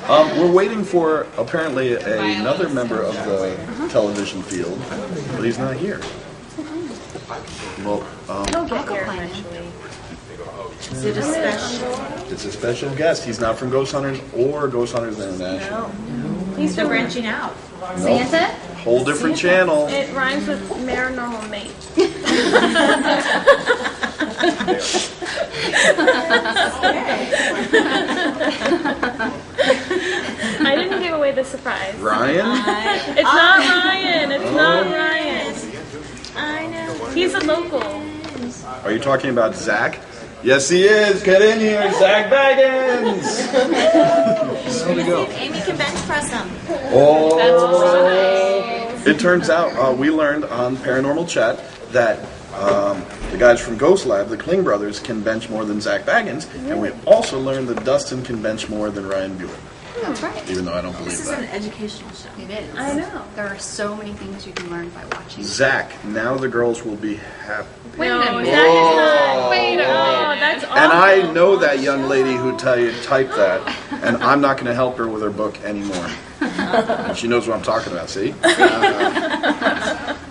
We're waiting for apparently another member of the television field, but he's not here. Well, He'll get here eventually. Is it a special? it's a special guest. He's not from Ghost Hunters or Ghost Hunters International. He's branching out. Santa? Whole different channel. It rhymes with paranormal mate. I didn't give away the surprise. Ryan? It's not Ryan. It's not Ryan. I know. He's a local. Are you talking about Zach? Yes, he is. Get in here, Zach Baggins. There we go. Amy can bench press him. Oh, That's right. it turns out we learned on Paranormal Chat that the guys from Ghost Lab, the Kling brothers, can bench more than Zach Baggins, and we also learned that Dustin can bench more than Ryan Buell. That's right. Even though I don't believe This is that. an educational show. It is. I know. There are so many things you can learn by watching. Zach, now the girls will be happy. Wait a No, minute. Zach is not. Wait a minute. Oh, that's awful. And I know that young lady who typed that, and I'm not going to help her with her book anymore. And she knows what I'm talking about, see?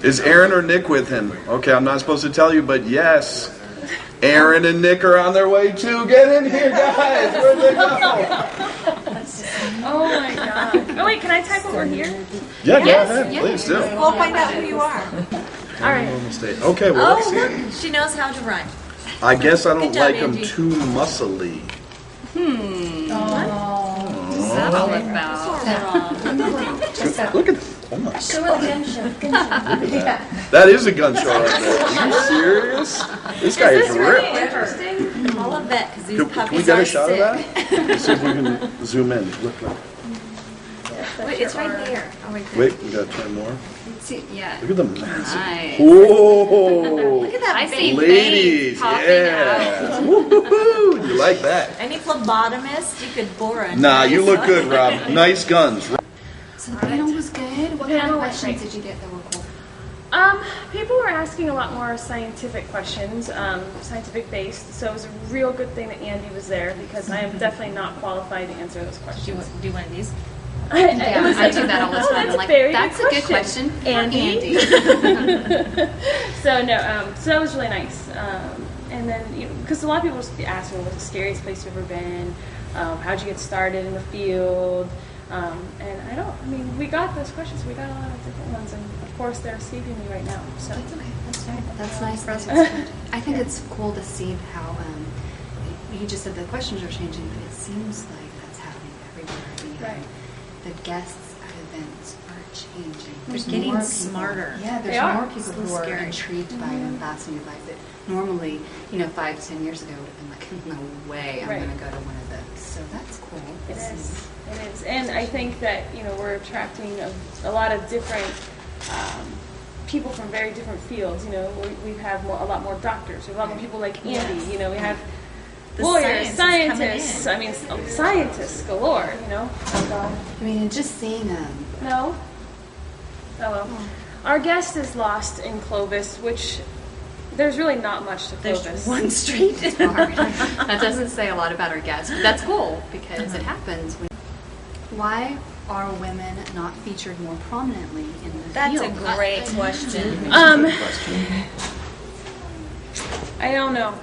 Is Aaron or Nick with him? Okay, I'm not supposed to tell you, but yes. Aaron and Nick are on their way too. Get in here, guys. Where'd they go? Oh my god. Oh wait, can I type over here? Yeah, go ahead. yeah. Please do. We'll find out who you are. All right. Okay, well, let's Oh, see. look, she knows how to run. I guess I don't Good job, like them Angie. too muscly. What's that all about? Look at this. Oh my Show God. her the gun show. That is a gun show right there. Are you serious? This guy is ripped. Interesting. I'll love that because these Can puppies we get are a shot sick. of that? Let's see if we can zoom in. Look, look. Wait, it's right there. Oh, right there. Wait, we gotta turn more. See, yeah. Look at the massive. Nice. Whoa! Look at that I baby. see Ladies, veins popping yeah. Woo-hoo-hoo. You like that? Any phlebotomist, you could bore a Nah, you look good, Rob. Nice guns. So the panel was good. What kind Panel of was questions great. did you get that were cool? People were asking a lot more scientific questions, scientific based. So it was a real good thing that Andy was there because I am definitely not qualified to answer those Do questions. you want these? Yeah, I do that all the time. I'm like, that's a good question. Andy. So no, so that was really nice. And then, because a lot of people just ask me, what's the scariest place you've ever been? How'd you get started in the field? And we got those questions. We got a lot of different ones, and of course they're escaping me right now. So That's okay. That's fine. That's nice. That's I think it's cool to see how you just said the questions are changing, but it seems like that's happening everywhere. Right. The guests at events are changing. They're There's getting more people- smarter. Yeah, They there's are. more people It's a who little are scary. intrigued by it and fascinated by it. That normally, 5 to 10 years ago would have been like, no way, I'm Right. going to go to one of those. So that's cool. it is. It is. And I think that, we're attracting a lot of different people from very different fields. We have a lot more doctors. We have a lot more people like Andy. We have The lawyers, science is coming scientists. Scientists galore. So, I mean, and just seeing no. Oh well. Our guest is lost in Clovis, which there's really not much to There's Clovis. one street. it's hard. That doesn't say a lot about our guests, but that's cool because it happens. Why are women not featured more prominently in the That's a field? great question. I don't know.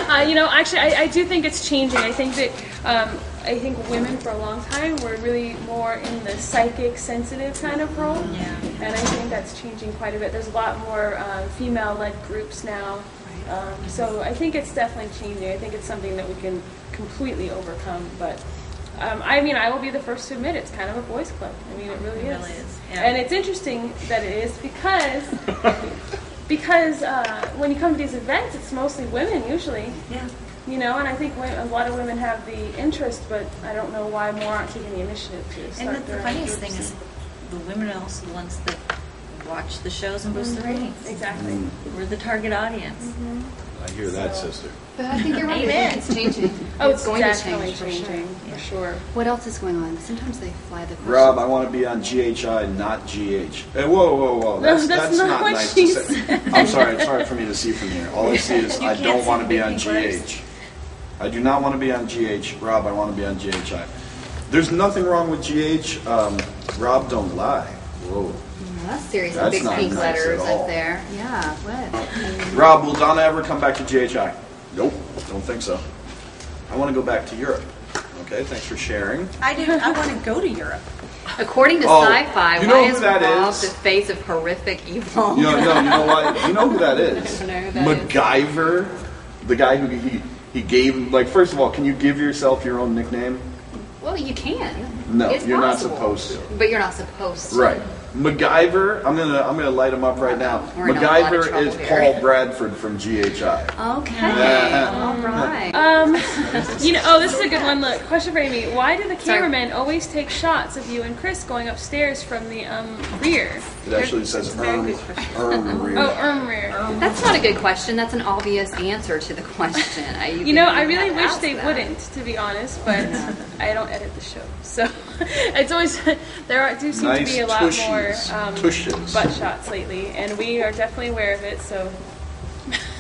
Actually, I do think it's changing. I think that women for a long time were really more in the psychic, sensitive kind of role. Yeah. And I think that's changing quite a bit. There's a lot more female-led groups now. So I think it's definitely changing. I think it's something that we can completely overcome. But I will be the first to admit it's kind of a boys' club. I mean, it really is. It really is, yeah. And it's interesting that it is because when you come to these events, it's mostly women usually. Yeah. And I think a lot of women have the interest, but I don't know why more aren't taking the initiative to start And the their funniest groups. thing is the women are also the ones that watch the shows and boost the ratings. Exactly. We're the target audience. I hear that, sister. But I think you're right. Amen. It's changing. Oh, it's going to definitely change changing, for sure. What else is going on? Sometimes they fly the questions. Rob, I want to be on GHI, not GH. Hey, whoa. That's not what nice she to say. I'm sorry, it's hard for me to see from here. All I see is I can't don't see want to the be on baby GH. I do not want to be on GH. Rob, I want to be on GHI. There's nothing wrong with GH. Rob, don't lie. Whoa. That's serious. That's Big not pink nice letters at all. up there. Yeah, what? Rob, will Donna ever come back to GHI? Nope, don't think so. I want to go back to Europe. Okay, thanks for sharing. I want to go to Europe. According to Oh, sci-fi, you know why who is that Rob is? the face of horrific evil? You know what? You know who that is? I don't know who that is. MacGyver, the guy who he gave. Like, first of all, can you give yourself your own nickname? Well, you can. No, It's you're possible. not supposed to. But you're not supposed to. Right. MacGyver, I'm gonna light him up right now. We're in a lot of MacGyver trouble is here. Paul Bradford from GHI. Okay. Yeah. All right. This is a good one. Look, question for Amy. Why do the cameramen always take shots of you and Chris going upstairs from the rear? It actually says rear. Oh, rear. That's not a good question. That's an obvious answer to the question. I really wish they wouldn't, to be honest, but I don't edit the show. So it's always, do seem to be a lot more tushes. butt shots lately, and we are definitely aware of it, so.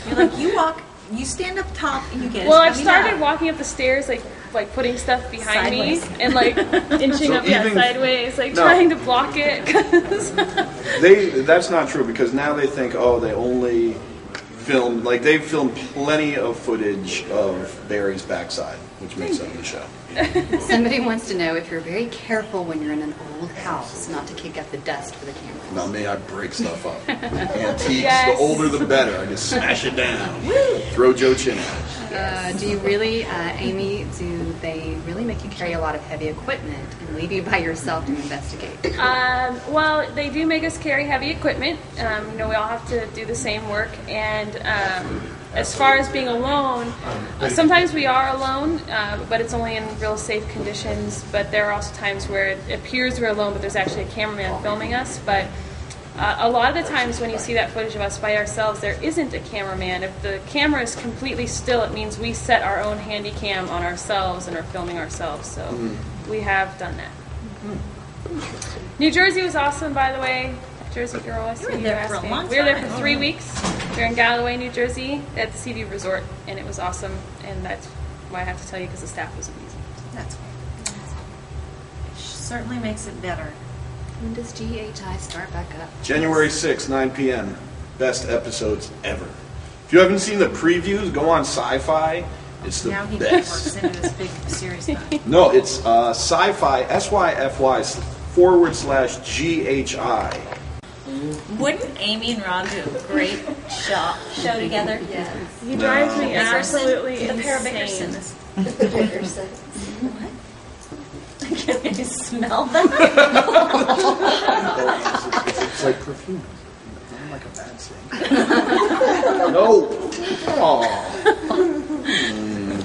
You're like, you stand up top and you get Well, I've started walking up the stairs, like putting stuff behind Sideways. me, and like inching So up even- sideways, like No. trying to block it. 'Cause That's not true because now they think, they only film, like they've filmed plenty of footage of Barry's backside, which makes up the show. Somebody wants to know if you're very careful when you're in an old house not to kick up the dust for the cameras. Not me, I break stuff up. Antiques, Yes. the older the better. I just smash it down. Throw Joe Chin at it. Do you really, Amy, do they really make you carry a lot of heavy equipment and leave you by yourself to investigate? Well, they do make us carry heavy equipment. We all have to do the same work. And as far as being alone, sometimes we are alone, but it's only in real safe conditions. But there are also times where it appears we're alone, but there's actually a cameraman filming us. But a lot of the times when you see that footage of us by ourselves, there isn't a cameraman. If the camera is completely still, it means we set our own handy cam on ourselves and are filming ourselves. So we have done that. New Jersey was awesome, by the way. Jersey girl, I see were you there for a asking. long We were there time. for 3 weeks. We were in Galloway, New Jersey, at the Seaview Resort, and it was awesome. And that's why I have to tell you, because the staff was amazing. That's certainly makes it better. When does GHI start back up? January 6th, 9 p.m. Best episodes ever. If you haven't seen the previews, go on Sci-Fi. It's the Now he best. works into this big series thing. No, it's Sci-Fi, SYFY /GHI. Wouldn't Amy and Rob do a great show together? Yes. He drives me Bickerson? absolutely The pair of insane. Bickersons. What? Can you smell that? It's like perfume. Not like a bad thing. No.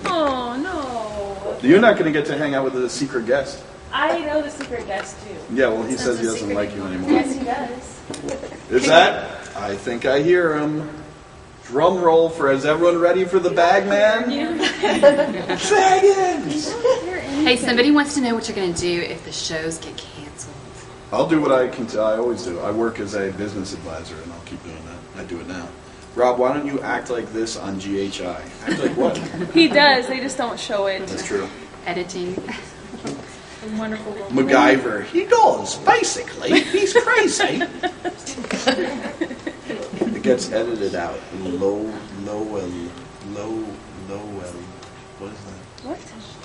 Oh, no. You're not going to get to hang out with the secret guest. I know the secret guest, too. Yeah, well, he says he doesn't like you anymore. Yes, he does. Is that? I think I hear him. Drum roll for, is everyone ready for the bag man? Baggins! Hey, somebody wants to know what you're going to do if the shows get canceled. I'll do what I can. I always do. I work as a business advisor, and I'll keep doing that. I do it now. Rob, why don't you act like this on GHI? Act like what? He does. They just don't show it. That's true. Editing. Wonderful woman. MacGyver. He does, basically. He's crazy. It gets edited out. Lowell. What is that? What?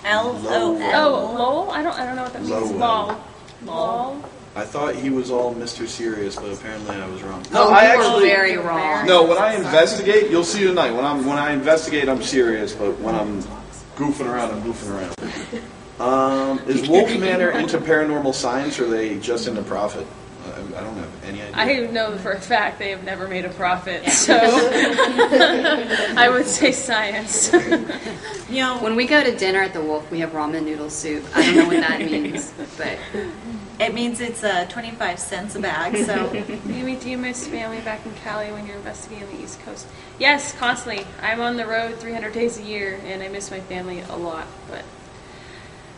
L-O-L. Oh, Lowell? I don't know what that means. Lowell. Lol. I thought he was all Mr. Serious, but apparently I was wrong. Oh, I you were very wrong. No, when I investigate, you'll see tonight. When I investigate, I'm serious, but when I'm goofing around, I'm goofing around. Is Wolfe Manor into paranormal science, or are they just into profit? I don't have any idea. I know for a fact they have never made a profit, so I would say science. You know, When we go to dinner at the Wolf, we have ramen noodle soup. I don't know what that means, but it means it's 25 cents a bag, so Amy, do you miss family back in Cali when you're investigating on the East Coast? Yes, constantly. I'm on the road 300 days a year, and I miss my family a lot, but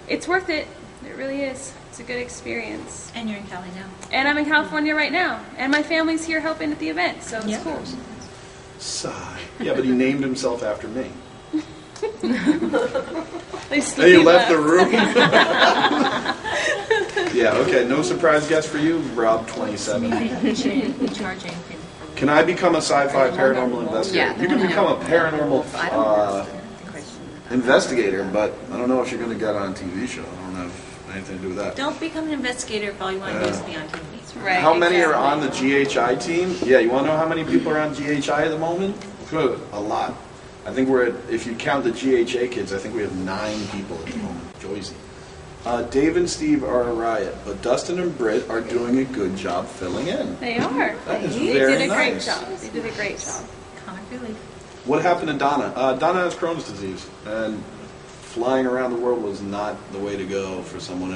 it's worth it. It really is. It's a good experience. and you're in Cali now. And I'm in California right now, and my family's here helping at the event, so it's Yeah. cool. Sigh. Yeah, but he named himself after me. They And he left the room. Yeah, okay, no surprise guess for you, Rob 27. Charging. Can I become a sci-fi paranormal investigator? Yeah. You can become a paranormal investigator, but I don't know if you're going to get on a TV show. I don't have anything to do with that. Don't become an investigator if all you want to do is be on TV. Right. How many are on the GHI team? Yeah, you want to know how many people are on GHI at the moment? Good, a lot. I think we're at, if you count the GHA kids, I think we have 9 people at the moment. Joyzy. Dave and Steve are a riot, but Dustin and Britt are doing a good job filling in. They are. That is They very did a great nice. job. They did a great job. Comic relief. What happened to Donna? Donna has Crohn's disease, and flying around the world was not the way to go for someone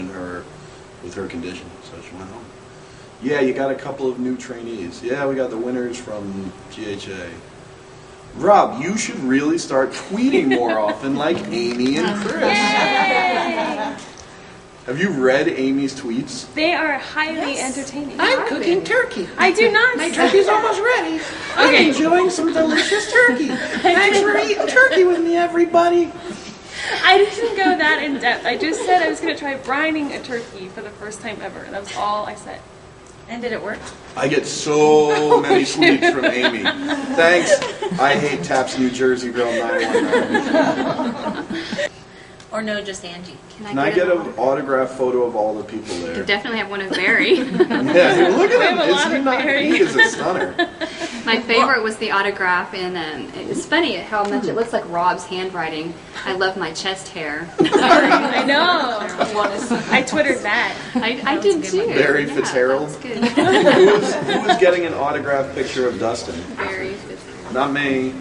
with her condition, so she went home. Yeah, you got a couple of new trainees. Yeah, we got the winners from GHA. Rob, you should really start tweeting more often like Amy and Chris. Yay! Have you read Amy's tweets? They are highly entertaining. I'm cooking turkey. I do not. My turkey's almost ready. I'm Okay. enjoying some delicious turkey. Thanks for eating turkey with me, everybody. I didn't go that in depth. I just said I was going to try brining a turkey for the first time ever. That was all I said. And did it work? I get so many tweets from Amy. Thanks. I hate Taps New Jersey Girl 919. Or no, just Angie. Can I get an autograph photo of all the people You there? definitely have one of Barry. Yeah, look at We him. have a lot Isn't of not, Barry. he is a stunner. My favorite was the autograph, and it's funny how much it looks like Rob's handwriting. I love my chest hair. I know. I twittered that. I did too. Barry Yeah, Fitzgerald. That's good. Who was getting an autographed picture of Dustin? Barry Fitzgerald. Not me.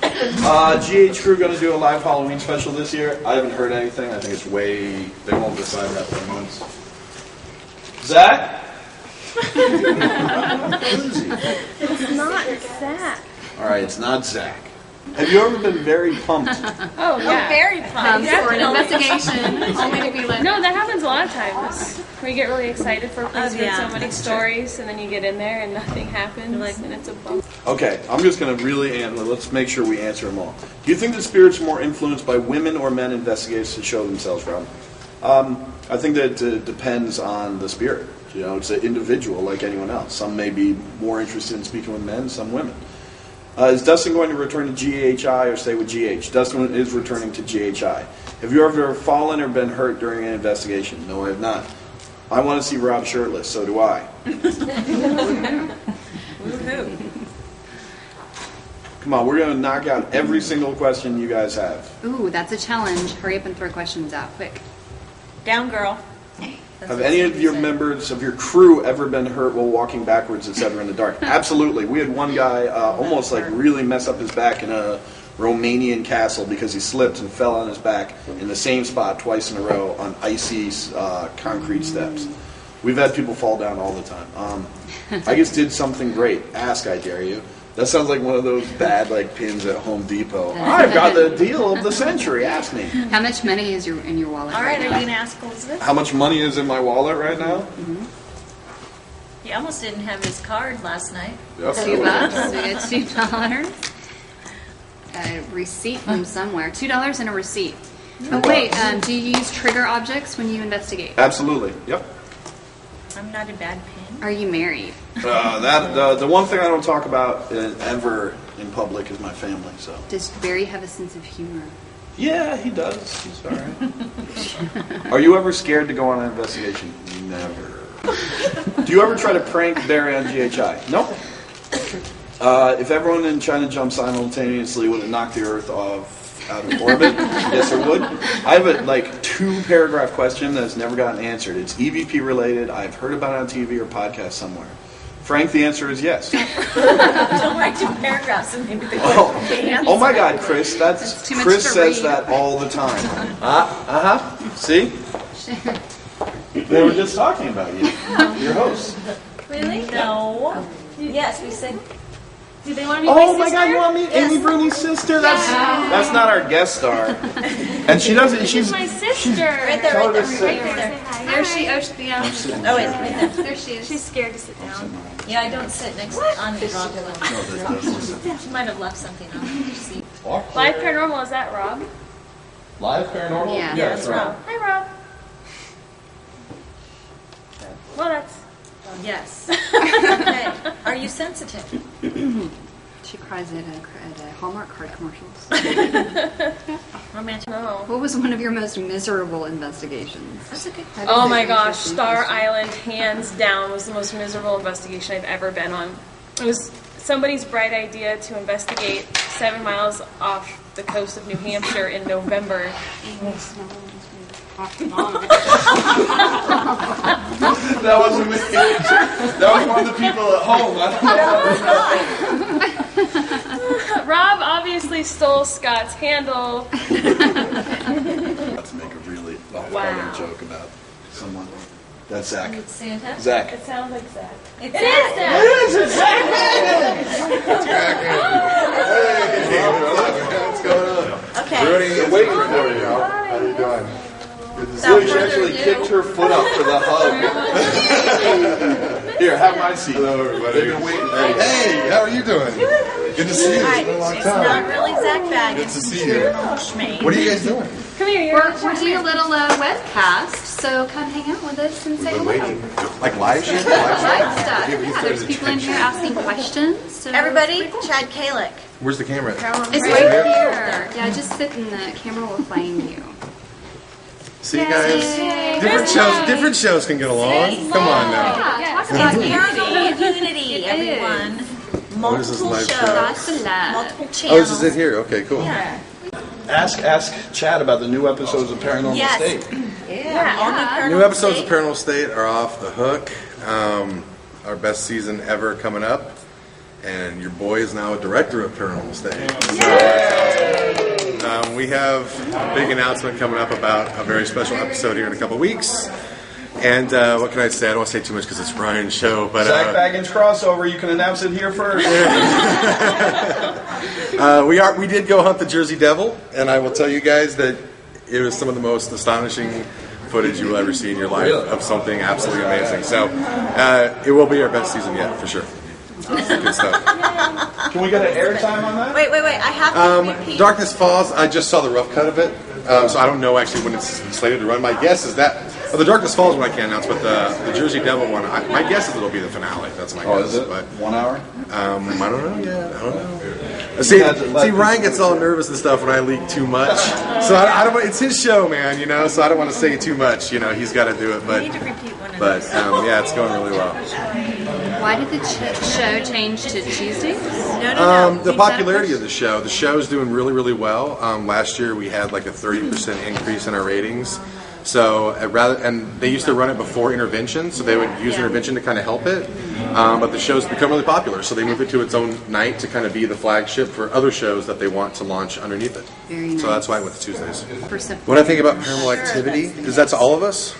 GH Crew going to do a live Halloween special this year. I haven't heard anything. I think it's they won't decide that for months. Zach? It's not Zach. All right, it's not Zach. Have you ever been very pumped? Oh, yeah. Very fun. For an investigation, only to be let. No, that happens a lot of times. We get really excited for a place with yeah, so many that's true. stories, and then you get in there and nothing happens, Like- and it's a bump. Okay, I'm just going to really let's make sure we answer them all. Do you think the spirits are more influenced by women or men investigators to show themselves, Rob? I think that it depends on the spirit. You know, it's an individual like anyone else. Some may be more interested in speaking with men, some women. Is Dustin going to return to GHI or stay with GH? Dustin is returning to GHI. Have you ever fallen or been hurt during an investigation? No, I have not. I want to see Rob shirtless, so do I. Woohoo. Come on, we're going to knock out every single question you guys have. Ooh, that's a challenge. Hurry up and throw questions out quick. Down, girl. That's Have what any of Stevie your said. members of your crew ever been hurt while walking backwards, etc., in the dark? Absolutely. We had one guy almost like really mess up his back in a Romanian castle because he slipped and fell on his back in the same spot twice in a row on icy concrete steps. We've had people fall down all the time. I just did something great. Ask, I dare you. That sounds like one of those bad like pins at Home Depot. I've got the deal of the century. Ask me. How much money is in your wallet? All right, are you now? going to ask Elizabeth? How much money is in my wallet right now? He almost didn't have his card last night. Yep. $2. We got $2. A receipt from somewhere. $2 and a receipt. Oh wait, do you use trigger objects when you investigate? Absolutely. Yep. I'm not a bad pin. Are you married? The one thing I don't talk about ever in public is my family. So Does Barry have a sense of humor? yeah, he does. He's all right. Are you ever scared to go on an investigation? Never. Do you ever try to prank Barry on GHI? Nope. If everyone in China jumped simultaneously, would it knock the Earth out of orbit? Yes, it would. I have a 2-paragraph question that's never gotten answered. It's EVP related. I've heard about it on TV or podcast somewhere. Frank, the answer is yes. Don't write 2 paragraphs and maybe the Oh my God, Chris! That's too much Chris to says read. that all the time. See, they were just talking about you, your host. Really? No. Yes, we said. Do they want to be Oh my God, you want me, Amy Bruni's sister? That's not our guest star, and she doesn't. She's my sister. Right there, Tell right her to there, sit. right there. There she. Oh, Oh, wait, right there. there she is. She's scared to sit down. Yeah, I don't sit next on the rock. She might have left something on the seat. Live Paranormal, is that Rob? Live paranormal. Yeah. Yeah, that's Rob. Hi, Rob. Well, that's. Yes. Okay. Are you sensitive? She cries at Hallmark card commercials. Romantic. No. What was one of your most miserable investigations? That's a good question. Oh my gosh, Star Island, hands down, was the most miserable investigation I've ever been on. It was somebody's bright idea to investigate 7 miles off the coast of New Hampshire in November. That wasn't me. That was one of the people at home. I don't know. Rob obviously stole Scott's handle. Let's make a really funny joke about someone. That's Zach. It's Santa. Zach. It sounds like Zach. It's It is Zach! It's Zach! Hey, what's going on? Okay. Bruni is waiting for you. How you doing? Good to see Without you. She further actually ado- kicked her foot up for the hug. Here, have my seat. Hello, everybody. They've been waiting. Hey, how are you doing? Good to see you. All right, It's been a long it's time. not really Zach Baggins. Good to see you. Schmade. What are you guys doing? Come here, We're doing a little webcast, so come hang out with us and say hello. Like live shit? Live stuff. Yeah, there's people in here asking questions. So Everybody, Chad Calek. Where's the camera? it's right here. Yeah, just sit and the camera will find you. See you guys. Different shows can get along. Come on now. Yeah, talk about Paranormal Unity, everyone. What is this Multiple live show? shows. Lots of love. Multiple Oh, channels. this is it here. Okay, cool. Yeah. Ask Chad about the new episodes of Paranormal Yes. State. Yeah. All New episodes State. of Paranormal State are off the hook. Our best season ever coming up. And your boy is now a director of Paranormal State. So, we have a big announcement coming up about a very special episode here in a couple weeks. And what can I say? I don't want to say too much because it's Ryan's show. But Zach Baggins crossover, you can announce it here first. we did go hunt the Jersey Devil, and I will tell you guys that it was some of the most astonishing footage you will ever see in your life of something absolutely amazing. So it will be our best season yet, for sure. Good stuff. Can we get an airtime on that? Wait. I have to repeat. Darkness Falls, I just saw the rough cut of it, so I don't know actually when it's slated to run. My guess is that the Darkness Falls one I can't announce, but the Jersey Devil one, my guess is it'll be the finale. That's my guess. Is it? But 1 hour? I don't know yet. I don't know. See, Ryan gets all nervous and stuff when I leak too much. So I don't. It's his show, man. So I don't want to say too much. He's got to do it. I But need to repeat one of but those. yeah, it's going really well. Why did the show change to Tuesdays? No. The popularity of the show's doing really, really well. Last year we had like a 30% increase in our ratings. So and they used to run it before Intervention, so they would use Intervention to kind of help it. But the show's become really popular, so they moved it to its own night to kind of be the flagship for other shows that they want to launch underneath it. Very nice. So that's why I went to Tuesdays. For support. What I think about Paranormal Activity is that's all of us.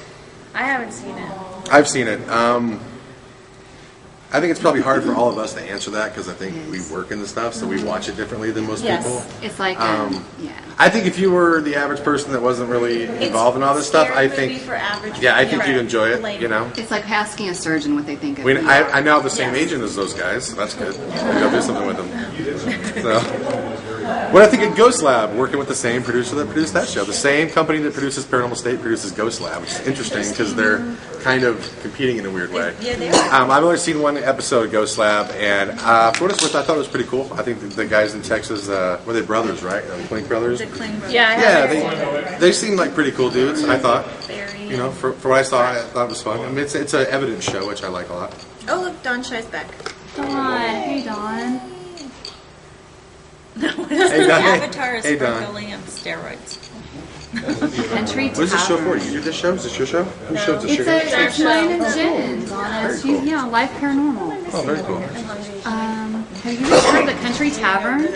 I haven't seen it. I've seen it. I think it's probably hard for all of us to answer that because I think we work in the stuff, so we watch it differently than most Yes. people. It's like, I think if you were the average person that wasn't really involved in all this stuff, I think, For average I people. think you'd enjoy it. Later. It's like asking a surgeon what they think of you. I now have the same Yes. agent as those guys, so that's good. Maybe I'll do something with them. So, what I think of Ghost Lab, working with the same producer that produced that show, the same company that produces Paranormal State produces Ghost Lab, which is interesting because they're kind of competing in a weird way. Yeah, they are. I've only seen one episode of Ghost Lab, and for what it's worth, I thought it was pretty cool. I think the guys in Texas, were they brothers, right? The Klink brothers. The Kling brothers. Yeah, they seem like pretty cool dudes. I thought, Very. for what I saw, I thought it was fun. I mean, it's an evidence show, which I like a lot. Oh, look, Don Shy's back. Dawn. Hey, Dawn. No, Hey, Don. Avatar is Hey, Don. sparkling on steroids. Country What is this show for? Tavern. You do this show? Is this your show? Whose show is this? It's Your it's mine and Jen's on Very cool. Live Paranormal. Oh, very cool. Have you guys heard of the Country Tavern?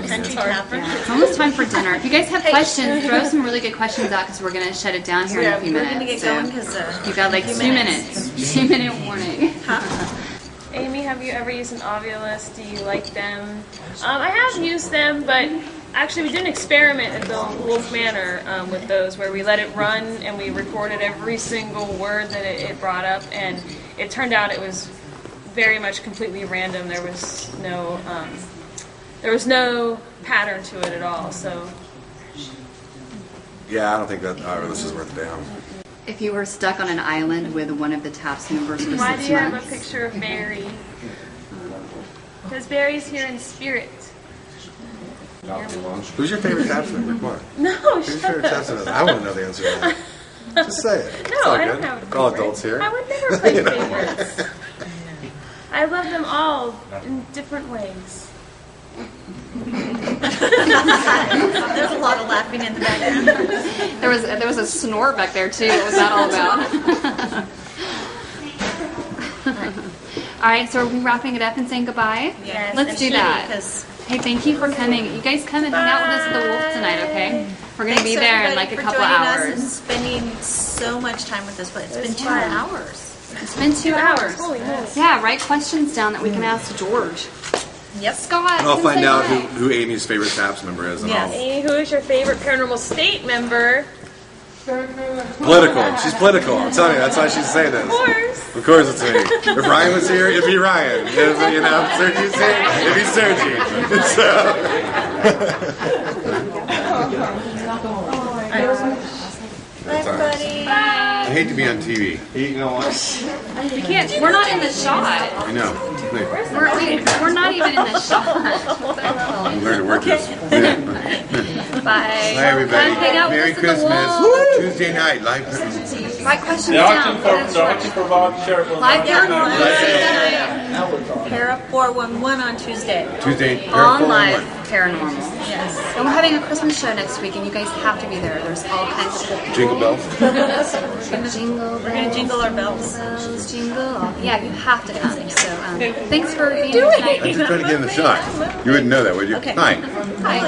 Country Tavern. Yeah, it's almost time for dinner. If you guys have questions, throw some really good questions out because we're going to shut it down here in a few We're minutes. going to get So going because you've got like 2 minutes. 2 minute warning. Amy, have you ever used an Ovilus? Do you like them? I have used them, but actually we did an experiment at the Wolfe Manor with those where we let it run and we recorded every single word that it brought up, and it turned out it was very much completely random. There was no pattern to it at all. So Yeah, I don't think that this is worth a damn. If you were stuck on an island with one of the TAPS members for Why 6 do you have a months. picture of Barry? Because Barry's here in spirit. Who's your favorite TAPS member? Come on. No, Who's your shut favorite up. TAPS member? I want to know the answer to that. Just say it. It's No, all I don't good. have a We're all favorite. adults here. I would never play favorites. I love them all in different ways. There's a lot of laughing in the background. There was a snore back there too. What was that all about? All right, so are we wrapping it up and saying goodbye? Yes, Let's and do Shirley, that. 'cause Hey, thank you for coming. You guys come and hang out with us at the Wolf tonight, okay? We're gonna be thanks, there in everybody, like a for couple joining us and hours. spending so much time with us. But it's been 2 fun. hours. It's been 2 hours. Holy moly. Yeah, write questions down that we can ask George. Yep. Scott. I'll come find say out hi. who Amy's favorite TAPS member is. And Yes. Hey, who is your favorite Paranormal State member? Political. She's political. I'm telling you, that's why she's saying this. Of course. Of course it's me. If Ryan was here, it'd be Ryan. If, you know, Sergi's here, it'd be Sergi. So. Bye, everybody. I hate to be on TV. You know what? We can't. We're not in the shot. I know. We're not even in the shot. I'm learning to work this. Bye. Hi, everybody. Come hang out with Merry us at the Christmas. Wolf. Tuesday night, live. Write questions The auction down. for Bob Sheriff will Live not paranormal. Para 411 on Tuesday. Tuesday. On live paranormal. Yes. And we're having a Christmas show next week, and you guys have to be there. There's all kinds of Jingle bells. jingle. We're going to jingle our bells. bells, jingle. Yeah, you have to come. So thanks for being here tonight. I'm just trying to get in the shot. You wouldn't know that, would you? Okay. Hi. Hi.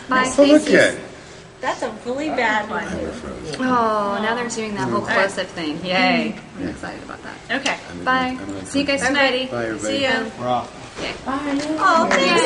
Bye. Oh, look at. That's a really bad one. Oh, now they're doing that whole close-up thing. Yay. I'm excited about that. Okay. Bye. See you guys tonight. Bye, everybody. See ya. Rob. Oh, thanks,